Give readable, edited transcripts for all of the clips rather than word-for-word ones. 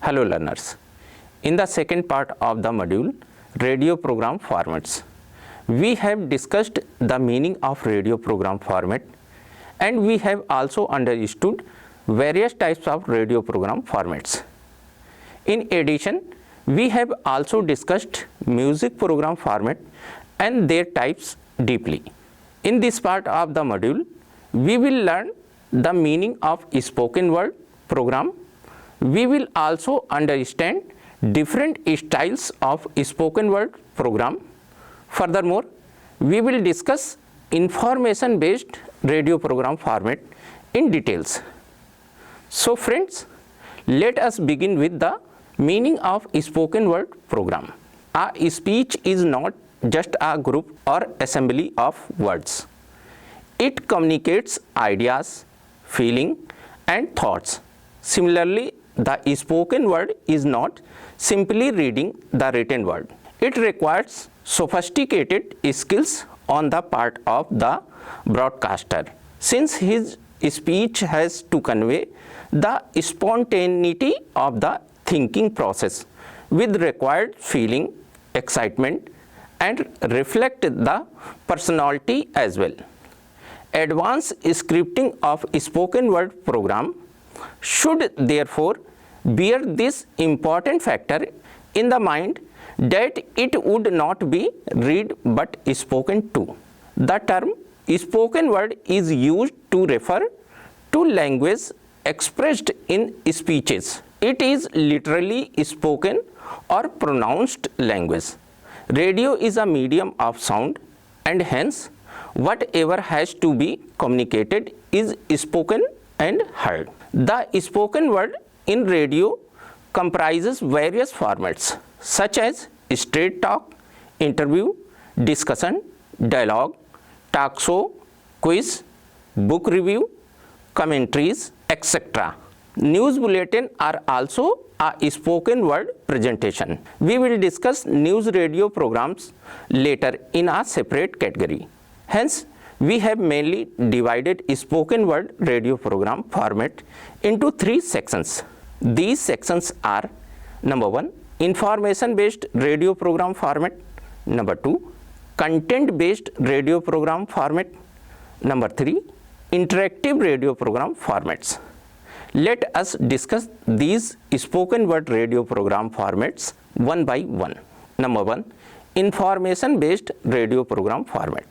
Hello learners. In the second part of the module, radio program formats, we have discussed the meaning of radio program format and we have also understood various types of radio program formats. In addition, we have also discussed music program format and their types deeply. In this part of the module, we will learn the meaning of spoken word program. We will also understand different styles of spoken word program. Furthermore, we will discuss information based radio program format in details. So friends, let us begin with the meaning of spoken word program. A speech is not just a group or assembly of words. It communicates ideas, feeling and thoughts. Similarly, the spoken word is not simply reading the written word. It requires sophisticated skills on the part of the broadcaster, since his speech has to convey the spontaneity of the thinking process with required feeling, excitement and reflect the personality as well. Advanced scripting of spoken word program should therefore bear this important factor in the mind that it would not be read but spoken to. The term spoken word is used to refer to language expressed in speeches. It is literally spoken or pronounced language. Radio is a medium of sound and hence whatever has to be communicated is spoken and heard. The spoken word in radio comprises various formats such as straight talk, interview, discussion, dialogue, talk show, quiz, book review, commentaries, etc. News bulletin are also a spoken word presentation. We will discuss news radio programs later in a separate category. Hence, we have mainly divided spoken word radio program format into three sections. These sections are: number 1, information based radio program format; number 2, content based radio program format; number 3, interactive radio program formats. Let us discuss these spoken word radio program formats one by one. Number 1, information based radio program format.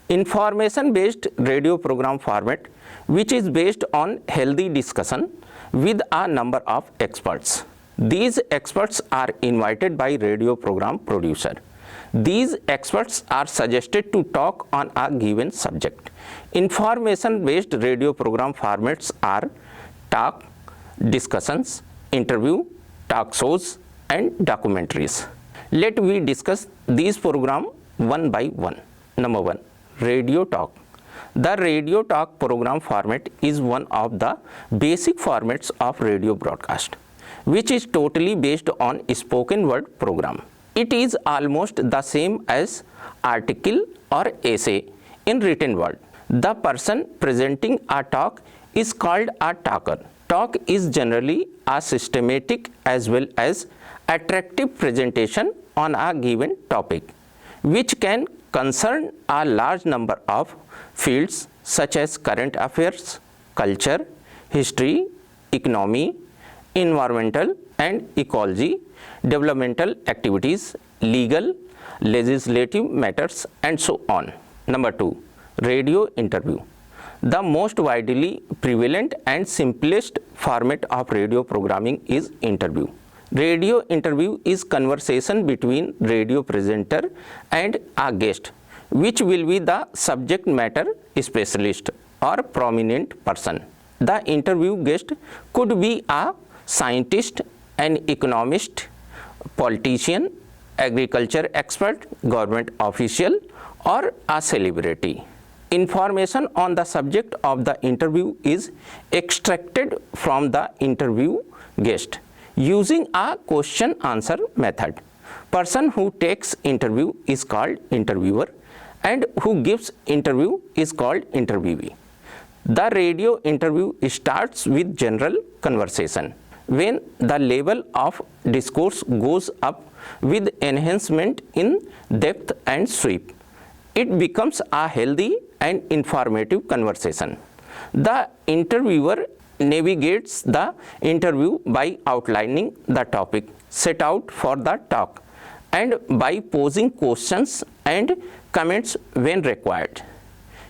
Information based radio program format, which is based on healthy discussion with a number of experts. These experts are invited by radio program producer. These experts are suggested to talk on a given subject. Information based radio program formats are talk, discussions, interview, talk shows and documentaries. Let me discuss these programs one by one. Number 1, radio talk. The radio talk program format is one of the basic formats of radio broadcast, which is totally based on spoken word program. It is almost the same as article or essay in written word. The person presenting a talk is called a talker. Talk is generally a systematic as well as attractive presentation on a given topic, which can concern a large number of fields such as current affairs, culture, history, economy, environmental and ecology, developmental activities, legal, legislative matters and so on. Number 2, radio interview. The most widely prevalent and simplest format of radio programming is interview. Radio interview is conversation between radio presenter and a guest, which will be the subject matter specialist or prominent person. The interview guest could be a scientist, an economist, politician, agriculture expert, government official or a celebrity. Information on the subject of the interview is extracted from the interview guest using a question answer method. Person who takes interview is called interviewer and who gives interview is called interviewee. The radio interview starts with general conversation. when the level of discourse goes up with enhancement in depth and sweep. It becomes a healthy and informative conversation. The interviewer navigates the interview by outlining the topic set out for the talk and by posing questions and comments when required.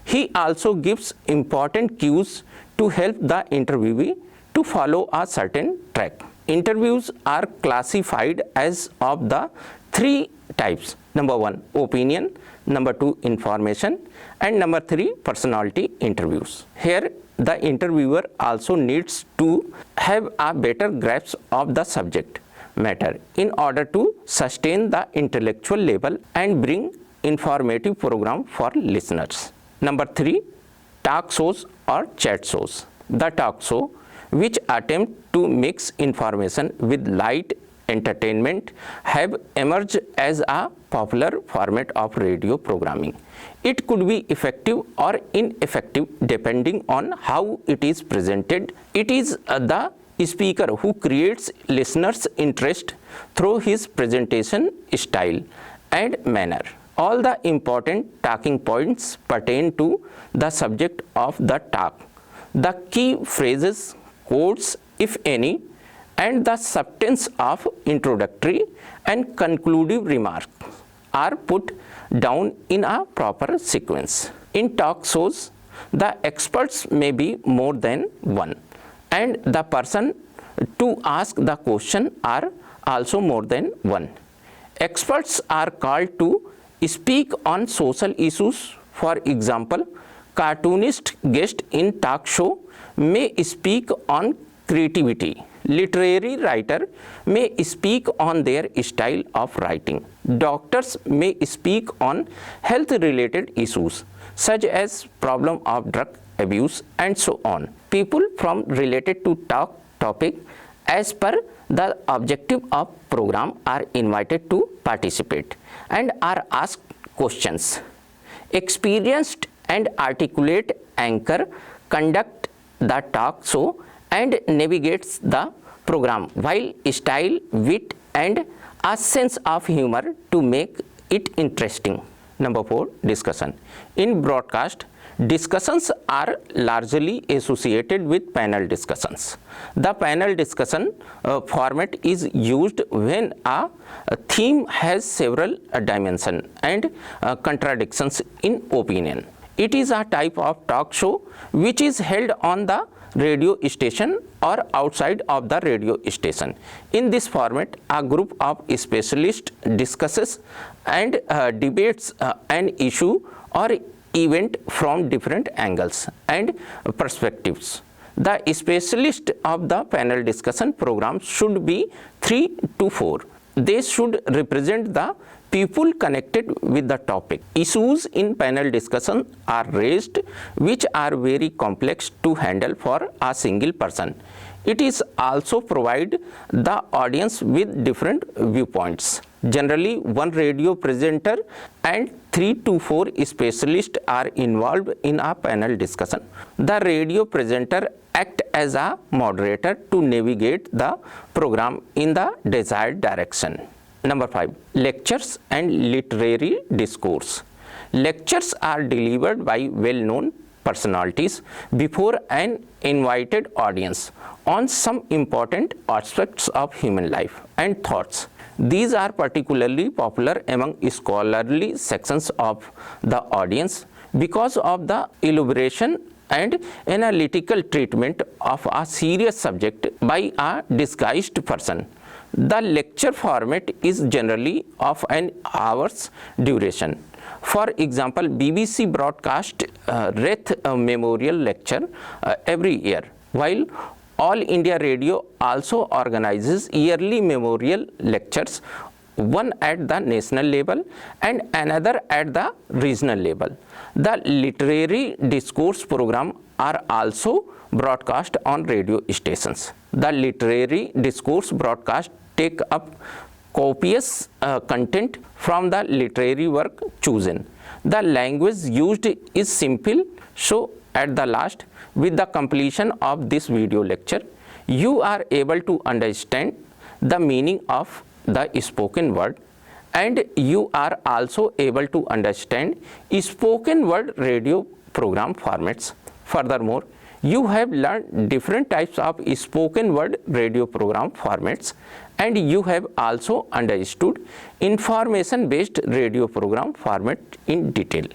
He also gives important cues to help the interviewee to follow a certain track. Interviews are classified as of the three types. Number 1, opinion. Number 2, information. And number 3, personality interviews. Here, the interviewer also needs to have a better grasp of the subject matter in order to sustain the intellectual level and bring informative program for listeners. Number 3, talk shows or chat shows. The talk show, which attempt to mix information with light entertainment, have emerged as a popular format of radio programming. It could be effective or ineffective depending on how it is presented. It is the speaker who creates listeners' interest through his presentation style and manner. All the important talking points pertain to the subject of the talk. The key phrases, quotes, if any, and the substance of introductory and conclusive remarks are put down in a proper sequence. In talk shows, the experts may be more than one, and the person to ask the question are also more than one. Experts are called to speak on social issues. For example, cartoonist guest in talk show may speak on creativity. Literary writer may speak on their style of writing. Doctors may speak on health-related issues such as problem of drug abuse and so on. People from related to talk topic as per the objective of program are invited to participate and are asked questions. Experienced and articulate anchor conduct the talk show and navigates the program while style, wit and a sense of humor to make it interesting. Number 4, discussion. In broadcast, discussions are largely associated with panel discussions. The panel discussion format is used when a theme has several dimensions and contradictions in opinion. It is a type of talk show which is held on the radio station or outside of the radio station. In this format, a group of specialists discusses and debates an issue or event from different angles and perspectives. The specialist of the panel discussion program should be 3 to 4. They should represent the people connected with the topic. Issues in panel discussion are raised which are very complex to handle for a single person. It is also provide the audience with different viewpoints. Generally, one radio presenter and 3 to 4 specialists are involved in a panel discussion. The radio presenter acts as a moderator to navigate the program in the desired direction. Number 5, lectures and literary discourse. Lectures are delivered by well-known personalities before an invited audience on some important aspects of human life and thoughts. These are particularly popular among scholarly sections of the audience because of the elaboration and analytical treatment of a serious subject by a disguised person. The lecture format is generally of an hour's duration. For example, BBC broadcast Rath Memorial Lecture every year, while All India Radio also organizes yearly memorial lectures, one at the national level and another at the regional level. The literary discourse program are also broadcast on radio stations. The literary discourse broadcast take up copious content from the literary work chosen. The language used is simple, so at the last, with the completion of this video lecture, you are able to understand the meaning of the spoken word, and you are also able to understand spoken word radio program formats. Furthermore, you have learned different types of spoken word radio program formats, and you have also understood information based radio program format in detail.